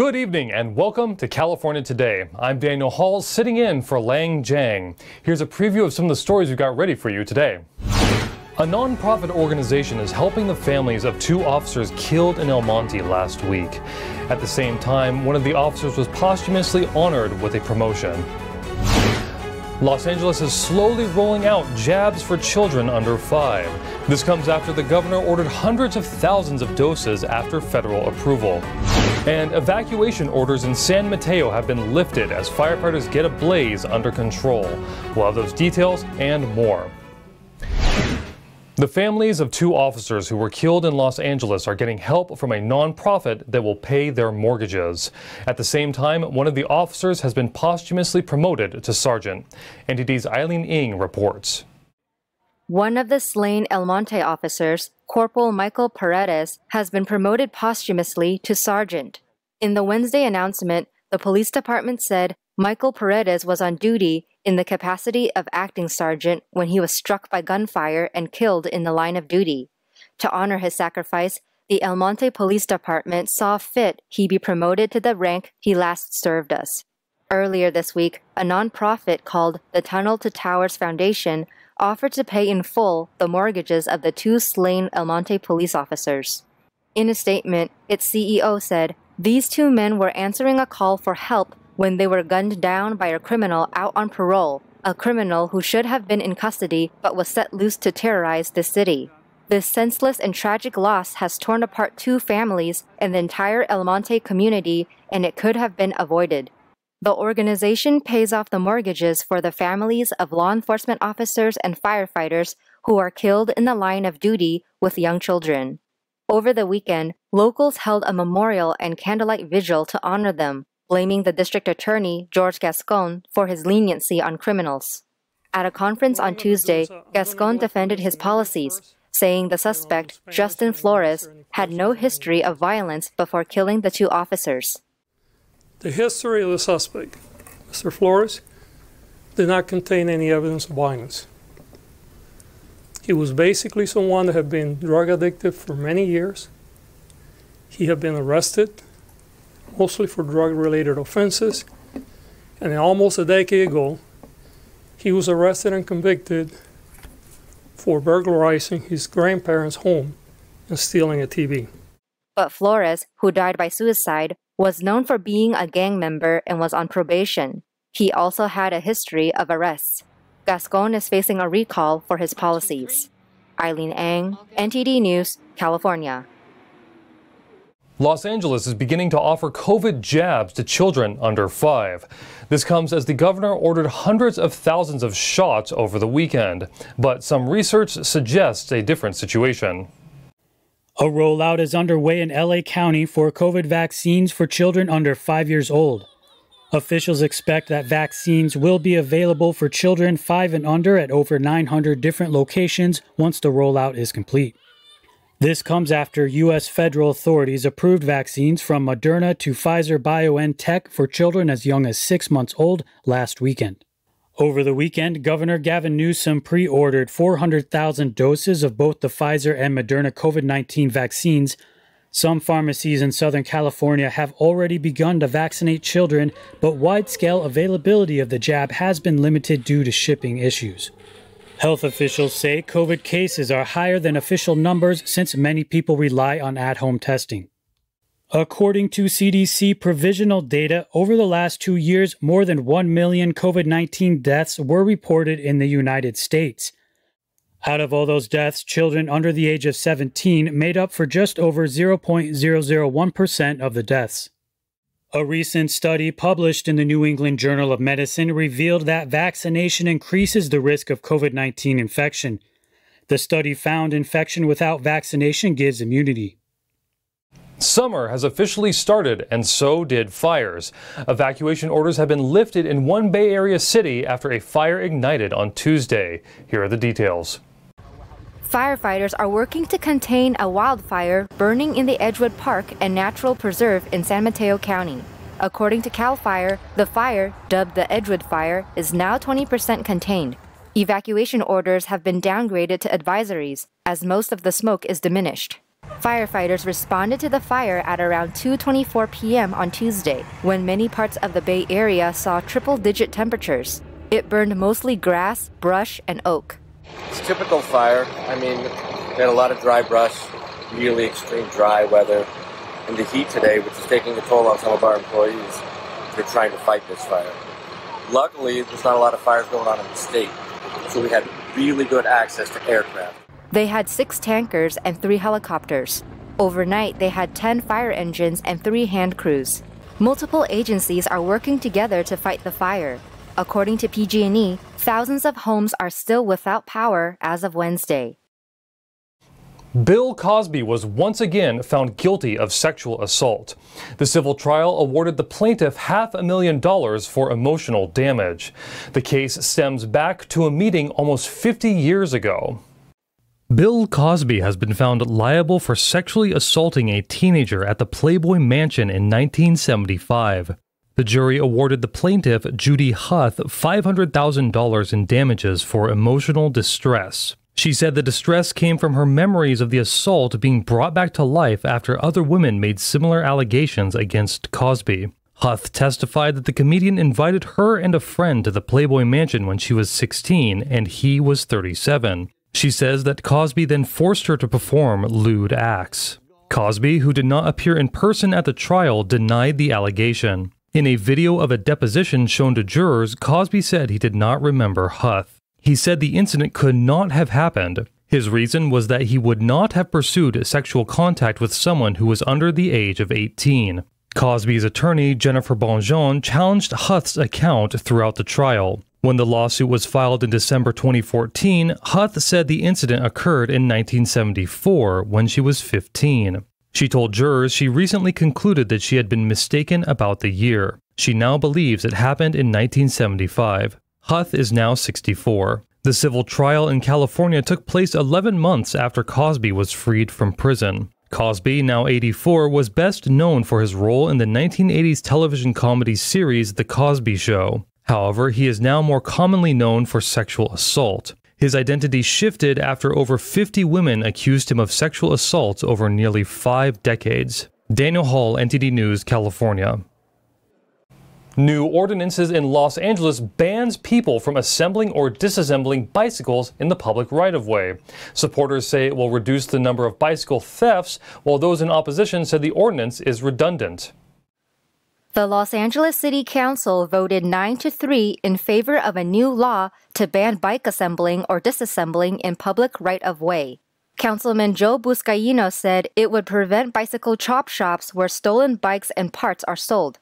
Good evening and welcome to California Today. I'm Daniel Hall sitting in for Lang Jiang. Here's a preview of some of the stories we've got ready for you today. A non-profit organization is helping the families of two officers killed in El Monte last week. At the same time, one of the officers was posthumously honored with a promotion. Los Angeles is slowly rolling out jabs for children under 5. This comes after the governor ordered hundreds of thousands of doses after federal approval. And evacuation orders in San Mateo have been lifted as firefighters get a blaze under control. We'll have those details and more. The families of two officers who were killed in Los Angeles are getting help from a nonprofit that will pay their mortgages. At the same time, one of the officers has been posthumously promoted to sergeant. NTD's Eileen Ng reports. One of the slain El Monte officers, Corporal Michael Paredes, has been promoted posthumously to sergeant. In the Wednesday announcement, the police department said Michael Paredes was on duty in the capacity of acting sergeant when he was struck by gunfire and killed in the line of duty. To honor his sacrifice, the El Monte Police Department saw fit he be promoted to the rank he last served us. Earlier this week, a nonprofit called the Tunnel to Towers Foundation offered to pay in full the mortgages of the two slain El Monte police officers. In a statement, its CEO said, "These two men were answering a call for help when they were gunned down by a criminal out on parole, a criminal who should have been in custody but was set loose to terrorize the city. This senseless and tragic loss has torn apart two families and the entire El Monte community, and it could have been avoided." The organization pays off the mortgages for the families of law enforcement officers and firefighters who are killed in the line of duty with young children. Over the weekend, locals held a memorial and candlelight vigil to honor them, blaming the district attorney, George Gascon, for his leniency on criminals. At a conference on Tuesday, Gascon defended his policies, saying the suspect, Justin Flores, had no history of violence before killing the two officers. The history of the suspect, Mr. Flores, did not contain any evidence of violence. He was basically someone that had been drug addicted for many years. He had been arrested, mostly for drug-related offenses, and almost a decade ago, he was arrested and convicted for burglarizing his grandparents' home and stealing a TV. But Flores, who died by suicide, was known for being a gang member and was on probation. He also had a history of arrests. Gascon is facing a recall for his policies. Eileen Ng, NTD News, California. Los Angeles is beginning to offer COVID jabs to children under 5. This comes as the governor ordered hundreds of thousands of shots over the weekend. But some research suggests a different situation. A rollout is underway in LA County for COVID vaccines for children under 5 years old. Officials expect that vaccines will be available for children 5 and under at over 900 different locations once the rollout is complete. This comes after U.S. federal authorities approved vaccines from Moderna to Pfizer-BioNTech for children as young as 6 months old last weekend. Over the weekend, Governor Gavin Newsom pre-ordered 400,000 doses of both the Pfizer and Moderna COVID-19 vaccines. Some pharmacies in Southern California have already begun to vaccinate children, but wide-scale availability of the jab has been limited due to shipping issues. Health officials say COVID cases are higher than official numbers since many people rely on at-home testing. According to CDC provisional data, over the last 2 years, more than 1 million COVID-19 deaths were reported in the United States. Out of all those deaths, children under the age of 17 made up for just over 0.001% of the deaths. A recent study published in the New England Journal of Medicine revealed that vaccination increases the risk of COVID-19 infection. The study found infection without vaccination gives immunity. Summer has officially started, and so did fires. Evacuation orders have been lifted in one Bay Area city after a fire ignited on Tuesday. Here are the details. Firefighters are working to contain a wildfire burning in the Edgewood Park and Natural Preserve in San Mateo County. According to CAL FIRE, the fire, dubbed the Edgewood Fire, is now 20% contained. Evacuation orders have been downgraded to advisories, as most of the smoke is diminished. Firefighters responded to the fire at around 2:24 p.m. on Tuesday, when many parts of the Bay Area saw triple-digit temperatures. It burned mostly grass, brush, and oak. It's a typical fire. I mean, we had a lot of dry brush, really extreme dry weather, and the heat today, which is taking a toll on some of our employees. They're trying to fight this fire. Luckily, there's not a lot of fires going on in the state, so we had really good access to aircraft. They had 6 tankers and 3 helicopters. Overnight, they had 10 fire engines and 3 hand crews. Multiple agencies are working together to fight the fire. According to PG&E, thousands of homes are still without power as of Wednesday. Bill Cosby was once again found guilty of sexual assault. The civil trial awarded the plaintiff $500,000 for emotional damage. The case stems back to a meeting almost 50 years ago. Bill Cosby has been found liable for sexually assaulting a teenager at the Playboy Mansion in 1975. The jury awarded the plaintiff, Judy Huth, $500,000 in damages for emotional distress. She said the distress came from her memories of the assault being brought back to life after other women made similar allegations against Cosby. Huth testified that the comedian invited her and a friend to the Playboy Mansion when she was 16 and he was 37. She says that Cosby then forced her to perform lewd acts. Cosby, who did not appear in person at the trial, denied the allegation. In a video of a deposition shown to jurors, Cosby said he did not remember Huth. He said the incident could not have happened. His reason was that he would not have pursued sexual contact with someone who was under the age of 18. Cosby's attorney, Jennifer Bonjean, challenged Huth's account throughout the trial. When the lawsuit was filed in December 2014, Huth said the incident occurred in 1974 when she was 15. She told jurors she recently concluded that she had been mistaken about the year. She now believes it happened in 1975. Huth is now 64. The civil trial in California took place 11 months after Cosby was freed from prison. Cosby, now 84, was best known for his role in the 1980s television comedy series The Cosby Show. However, he is now more commonly known for sexual assault. His identity shifted after over 50 women accused him of sexual assault over nearly 5 decades. Daniel Hall, NTD News, California. New ordinances in Los Angeles bans people from assembling or disassembling bicycles in the public right-of-way. Supporters say it will reduce the number of bicycle thefts, while those in opposition said the ordinance is redundant. The Los Angeles City Council voted 9-3 in favor of a new law to ban bike assembling or disassembling in public right-of-way. Councilman Joe Buscaino said it would prevent bicycle chop shops where stolen bikes and parts are sold.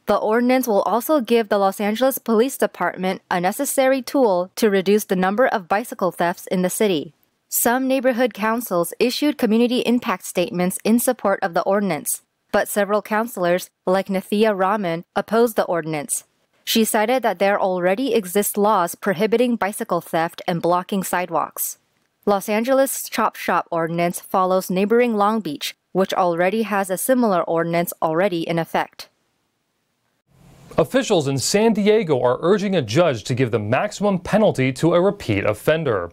The ordinance will also give the Los Angeles Police Department a necessary tool to reduce the number of bicycle thefts in the city. Some neighborhood councils issued community impact statements in support of the ordinance, but several councilors, like Nathia Rahman, opposed the ordinance. She cited that there already exist laws prohibiting bicycle theft and blocking sidewalks. Los Angeles' chop shop ordinance follows neighboring Long Beach, which already has a similar ordinance already in effect. Officials in San Diego are urging a judge to give the maximum penalty to a repeat offender.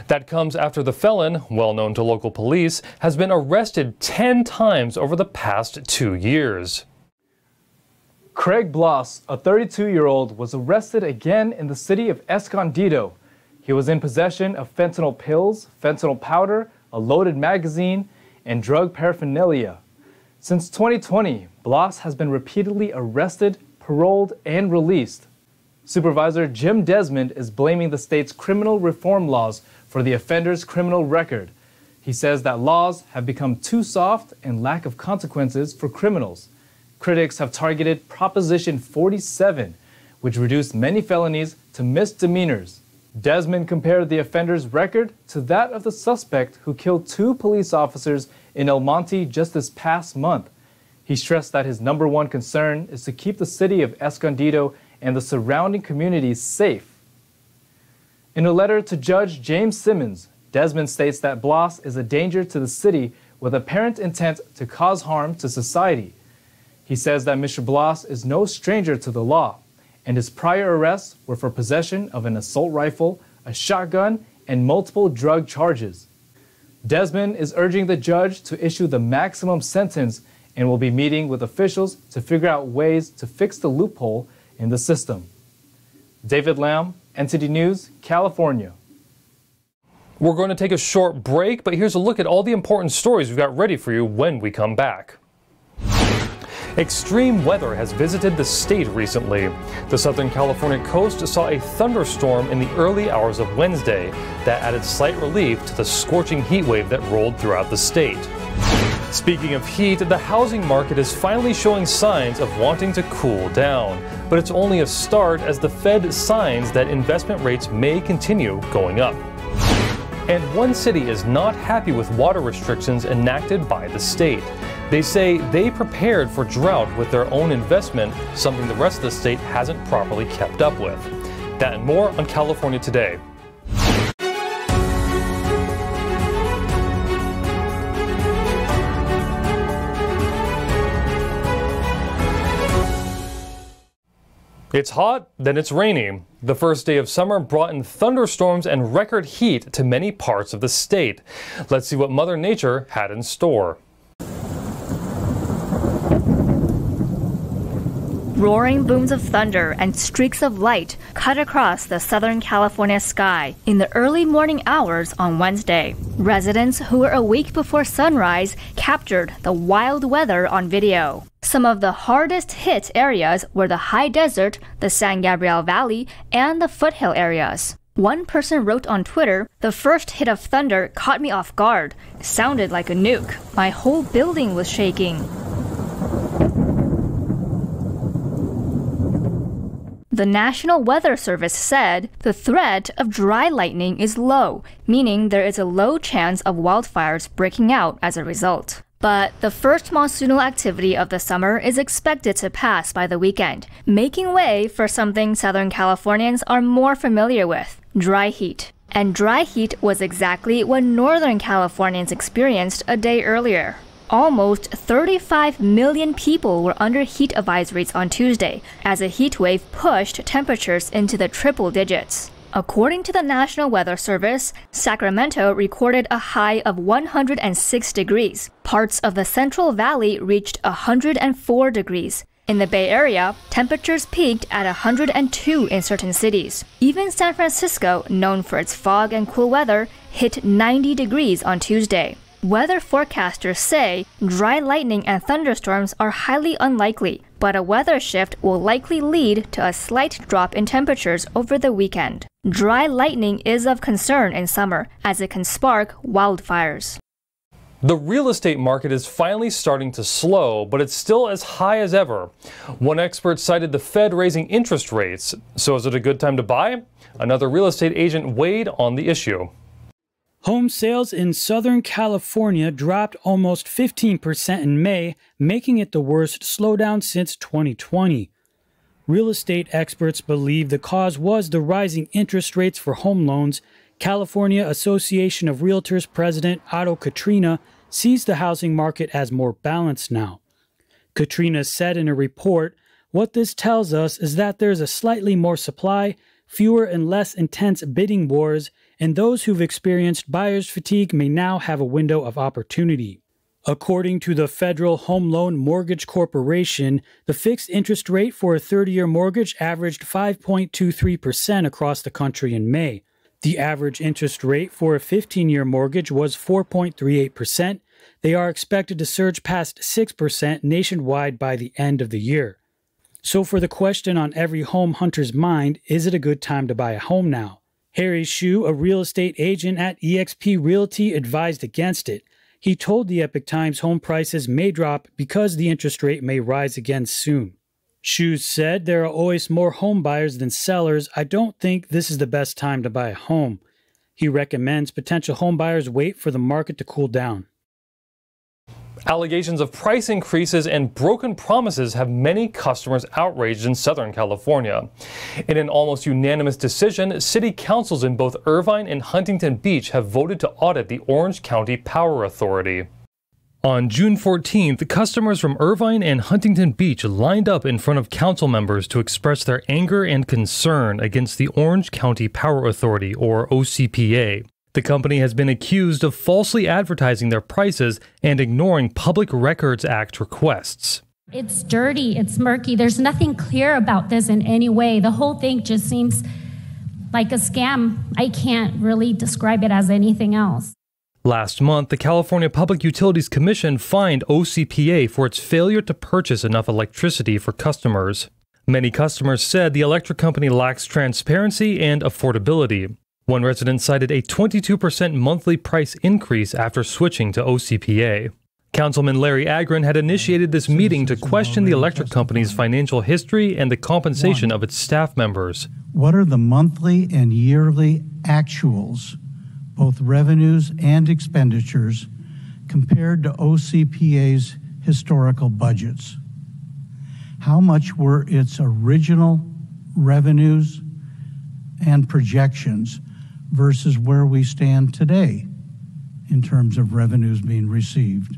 That comes after the felon, well known to local police, has been arrested 10 times over the past 2 years. Craig Bloss, a 32-year-old, was arrested again in the city of Escondido. He was in possession of fentanyl pills, fentanyl powder, a loaded magazine, and drug paraphernalia. Since 2020, Bloss has been repeatedly arrested, paroled, and released. Supervisor Jim Desmond is blaming the state's criminal reform laws for the offender's criminal record. He says that laws have become too soft and lack of consequences for criminals. Critics have targeted Proposition 47, which reduced many felonies to misdemeanors. Desmond compared the offender's record to that of the suspect who killed 2 police officers in El Monte just this past month. He stressed that his number one concern is to keep the city of Escondido and the surrounding communities safe. In a letter to Judge James Simmons, Desmond states that Bloss is a danger to the city with apparent intent to cause harm to society. He says that Mr. Bloss is no stranger to the law, and his prior arrests were for possession of an assault rifle, a shotgun, and multiple drug charges. Desmond is urging the judge to issue the maximum sentence and will be meeting with officials to figure out ways to fix the loophole in the system. David Lamb, NCD News, California. We're going to take a short break, but here's a look at all the important stories we've got ready for you when we come back. Extreme weather has visited the state recently. The Southern California coast saw a thunderstorm in the early hours of Wednesday that added slight relief to the scorching heat wave that rolled throughout the state. Speaking of heat, the housing market is finally showing signs of wanting to cool down. But it's only a start as the Fed signs that investment rates may continue going up. And one city is not happy with water restrictions enacted by the state. They say they prepared for drought with their own investment, something the rest of the state hasn't properly kept up with. That and more on California Today. It's hot, then it's rainy. The first day of summer brought in thunderstorms and record heat to many parts of the state. Let's see what Mother Nature had in store. Roaring booms of thunder and streaks of light cut across the Southern California sky in the early morning hours on Wednesday. Residents who were awake before sunrise captured the wild weather on video. Some of the hardest hit areas were the high desert, the San Gabriel Valley, and the foothill areas. One person wrote on Twitter, "The first hit of thunder caught me off guard. It sounded like a nuke. My whole building was shaking." The National Weather Service said the threat of dry lightning is low, meaning there is a low chance of wildfires breaking out as a result. But the first monsoonal activity of the summer is expected to pass by the weekend, making way for something Southern Californians are more familiar with: dry heat. And dry heat was exactly what Northern Californians experienced a day earlier. Almost 35 million people were under heat advisories on Tuesday as a heat wave pushed temperatures into the triple digits. According to the National Weather Service, Sacramento recorded a high of 106 degrees. Parts of the Central Valley reached 104 degrees. In the Bay Area, temperatures peaked at 102 in certain cities. Even San Francisco, known for its fog and cool weather, hit 90 degrees on Tuesday. Weather forecasters say dry lightning and thunderstorms are highly unlikely, but a weather shift will likely lead to a slight drop in temperatures over the weekend. Dry lightning is of concern in summer, as it can spark wildfires. The real estate market is finally starting to slow, but it's still as high as ever. One expert cited the Fed raising interest rates. So is it a good time to buy? Another real estate agent weighed on the issue. Home sales in Southern California dropped almost 15% in May, making it the worst slowdown since 2020. Real estate experts believe the cause was the rising interest rates for home loans. California Association of Realtors President Otto Katrina sees the housing market as more balanced now. Katrina said in a report, "What this tells us is that there's a slightly more supply, fewer and less intense bidding wars, and those who've experienced buyer's fatigue may now have a window of opportunity." According to the Federal Home Loan Mortgage Corporation, the fixed interest rate for a 30-year mortgage averaged 5.23% across the country in May. The average interest rate for a 15-year mortgage was 4.38%. They are expected to surge past 6% nationwide by the end of the year. So for the question on every home hunter's mind, is it a good time to buy a home now? Harry Hsu, a real estate agent at eXp Realty, advised against it. He told the Epoch Times home prices may drop because the interest rate may rise again soon. Hsu said, "There are always more home buyers than sellers. I don't think this is the best time to buy a home." He recommends potential home buyers wait for the market to cool down. Allegations of price increases and broken promises have many customers outraged in Southern California. In an almost unanimous decision, city councils in both Irvine and Huntington Beach have voted to audit the Orange County Power Authority. On June 14th, customers from Irvine and Huntington Beach lined up in front of council members to express their anger and concern against the Orange County Power Authority, or OCPA. The company has been accused of falsely advertising their prices and ignoring Public Records Act requests. It's dirty, it's murky, there's nothing clear about this in any way. The whole thing just seems like a scam. I can't really describe it as anything else. Last month, the California Public Utilities Commission fined OCPA for its failure to purchase enough electricity for customers. Many customers said the electric company lacks transparency and affordability. One resident cited a 22% monthly price increase after switching to OCPA. Councilman Larry Agron had initiated this meeting to question the electric company's financial history and the compensation of its staff members. What are the monthly and yearly actuals, both revenues and expenditures, compared to OCPA's historical budgets? How much were its original revenues and projections versus where we stand today in terms of revenues being received?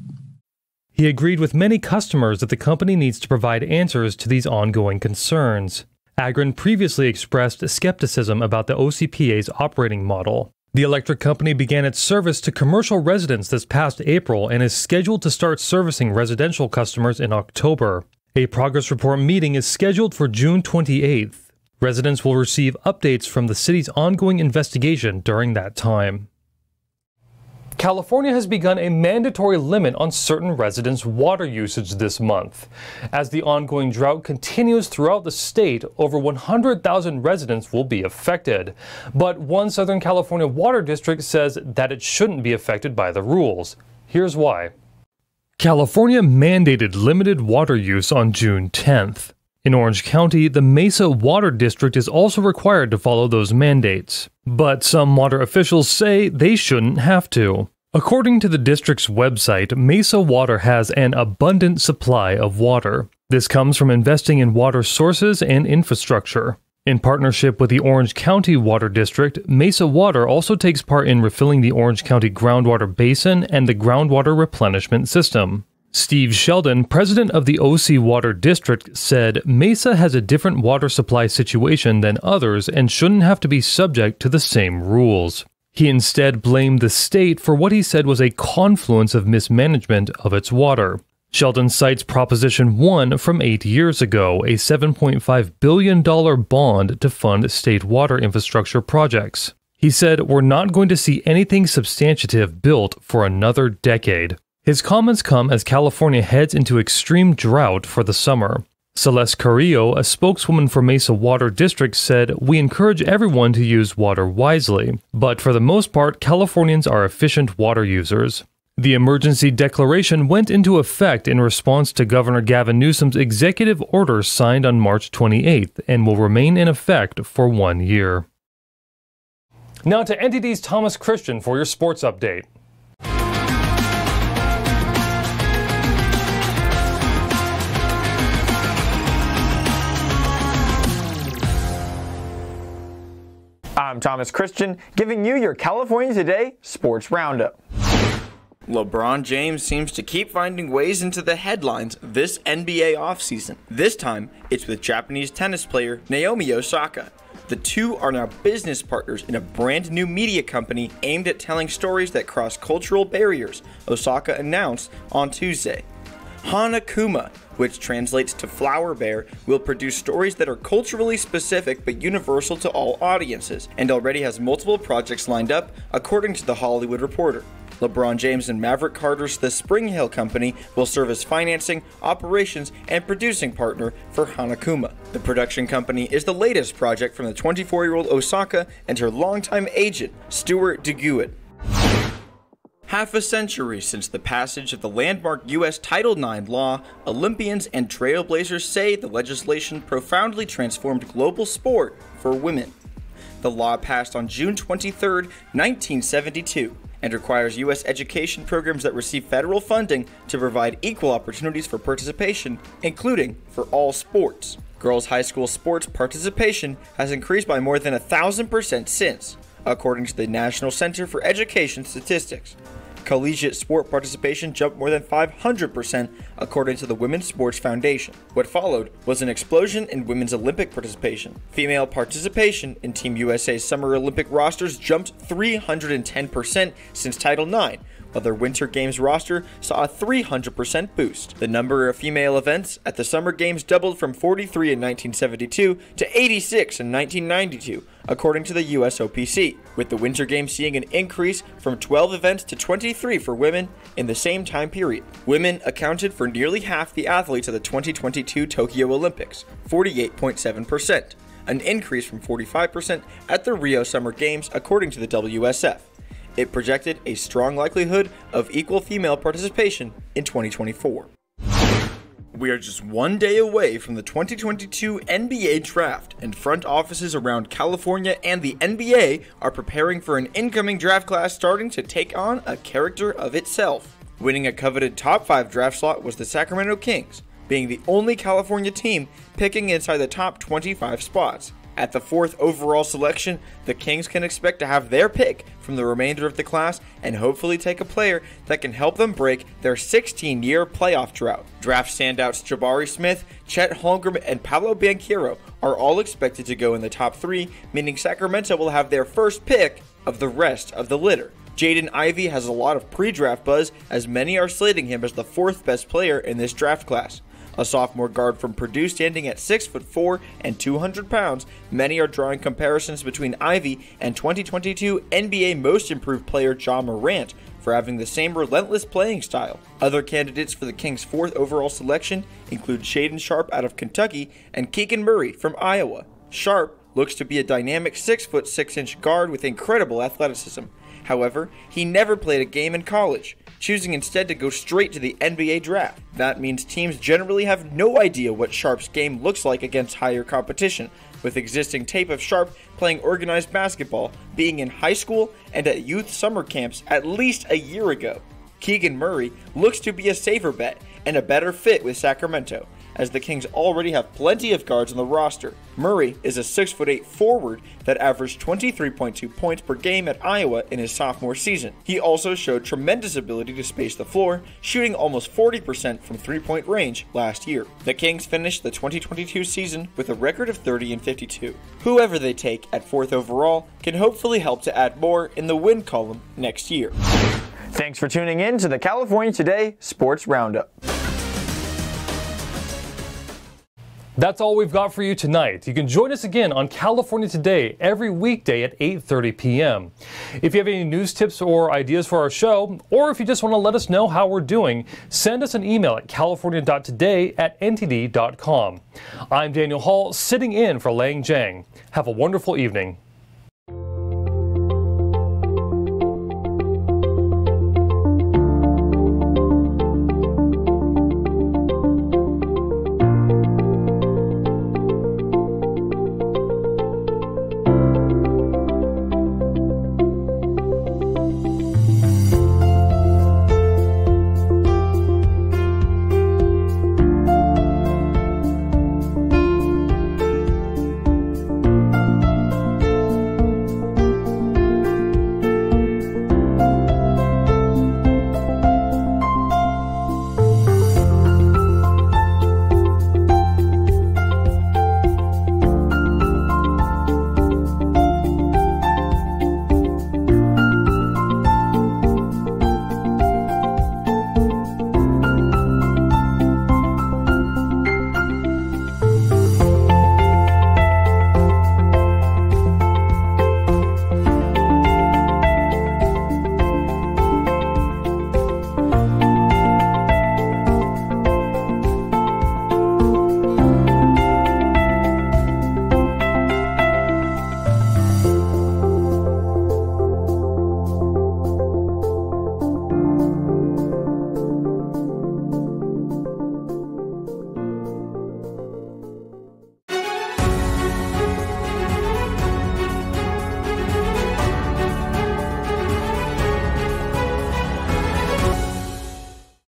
He agreed with many customers that the company needs to provide answers to these ongoing concerns. Agron previously expressed skepticism about the OCPA's operating model. The electric company began its service to commercial residents this past April and is scheduled to start servicing residential customers in October. A progress report meeting is scheduled for June 28th. Residents will receive updates from the city's ongoing investigation during that time. California has begun a mandatory limit on certain residents' water usage this month. As the ongoing drought continues throughout the state, over 100,000 residents will be affected. But one Southern California water district says that it shouldn't be affected by the rules. Here's why. California mandated limited water use on June 10th. In Orange County, the Mesa Water District is also required to follow those mandates. But some water officials say they shouldn't have to. According to the district's website, Mesa Water has an abundant supply of water. This comes from investing in water sources and infrastructure. In partnership with the Orange County Water District, Mesa Water also takes part in refilling the Orange County groundwater basin and the groundwater replenishment system. Steve Sheldon, president of the OC Water District, said Mesa has a different water supply situation than others and shouldn't have to be subject to the same rules. He instead blamed the state for what he said was a confluence of mismanagement of its water. Sheldon cites Proposition 1 from 8 years ago, a $7.5 billion bond to fund state water infrastructure projects. He said, "We're not going to see anything substantive built for another decade." His comments come as California heads into extreme drought for the summer. Celeste Carrillo, a spokeswoman for Mesa Water District, said, "We encourage everyone to use water wisely, but for the most part, Californians are efficient water users." The emergency declaration went into effect in response to Governor Gavin Newsom's executive order signed on March 28th and will remain in effect for 1 year. Now to NTD's Thomas Christian for your sports update. I'm Thomas Christian, giving you your California Today Sports Roundup. LeBron James seems to keep finding ways into the headlines this NBA offseason. This time, it's with Japanese tennis player Naomi Osaka. The two are now business partners in a brand new media company aimed at telling stories that cross cultural barriers, Osaka announced on Tuesday. Hanakuma, which translates to flower bear, will produce stories that are culturally specific but universal to all audiences, and already has multiple projects lined up, according to The Hollywood Reporter. LeBron James and Maverick Carter's The Spring Hill Company will serve as financing, operations, and producing partner for Hanakuma. The production company is the latest project from the 24-year-old Osaka and her longtime agent, Stuart DeGewitt. Half a century since the passage of the landmark U.S. Title IX law, Olympians and trailblazers say the legislation profoundly transformed global sport for women. The law passed on June 23, 1972, and requires U.S. education programs that receive federal funding to provide equal opportunities for participation, including for all sports. Girls' high school sports participation has increased by more than 1,000% since, according to the National Center for Education Statistics. Collegiate sport participation jumped more than 500%, according to the Women's Sports Foundation. What followed was an explosion in women's Olympic participation. Female participation in Team USA's Summer Olympic rosters jumped 310% since Title IX, while their Winter Games roster saw a 300% boost. The number of female events at the Summer Games doubled from 43 in 1972 to 86 in 1992, according to the USOPC, with the Winter Games seeing an increase from 12 events to 23 for women in the same time period. Women accounted for nearly half the athletes at the 2022 Tokyo Olympics, 48.7%, an increase from 45% at the Rio Summer Games, according to the WSF. It projected a strong likelihood of equal female participation in 2024. We are just one day away from the 2022 NBA draft, and front offices around California and the NBA are preparing for an incoming draft class starting to take on a character of itself. Winning a coveted top 5 draft slot was the Sacramento Kings, being the only California team picking inside the top 25 spots. At the 4th overall selection, the Kings can expect to have their pick from the remainder of the class and hopefully take a player that can help them break their 16-year playoff drought. Draft standouts Jabari Smith, Chet Holmgren, and Paolo Banchero are all expected to go in the top 3, meaning Sacramento will have their first pick of the rest of the litter. Jaden Ivey has a lot of pre-draft buzz, as many are slating him as the 4th best player in this draft class. A sophomore guard from Purdue standing at 6'4" and 200 pounds, many are drawing comparisons between Ivey and 2022 NBA Most Improved player Ja Morant for having the same relentless playing style. Other candidates for the Kings' 4th overall selection include Shaedon Sharpe out of Kentucky and Keegan Murray from Iowa. Sharpe looks to be a dynamic 6'6" guard with incredible athleticism. However, he never played a game in college, choosing instead to go straight to the NBA draft. That means teams generally have no idea what Sharpe's game looks like against higher competition, with existing tape of Sharpe playing organized basketball, being in high school, and at youth summer camps at least a year ago. Keegan Murray looks to be a safer bet and a better fit with Sacramento, as the Kings already have plenty of guards on the roster. Murray is a 6'8" forward that averaged 23.2 points per game at Iowa in his sophomore season. He also showed tremendous ability to space the floor, shooting almost 40% from three-point range last year. The Kings finished the 2022 season with a record of 30-52. Whoever they take at 4th overall can hopefully help to add more in the win column next year. Thanks for tuning in to the California Today Sports Roundup. That's all we've got for you tonight. You can join us again on California Today every weekday at 8:30 p.m. If you have any news tips or ideas for our show, or if you just want to let us know how we're doing, send us an email at california.today@ntd.com. I'm Daniel Hall, sitting in for Lang Jiang. Have a wonderful evening.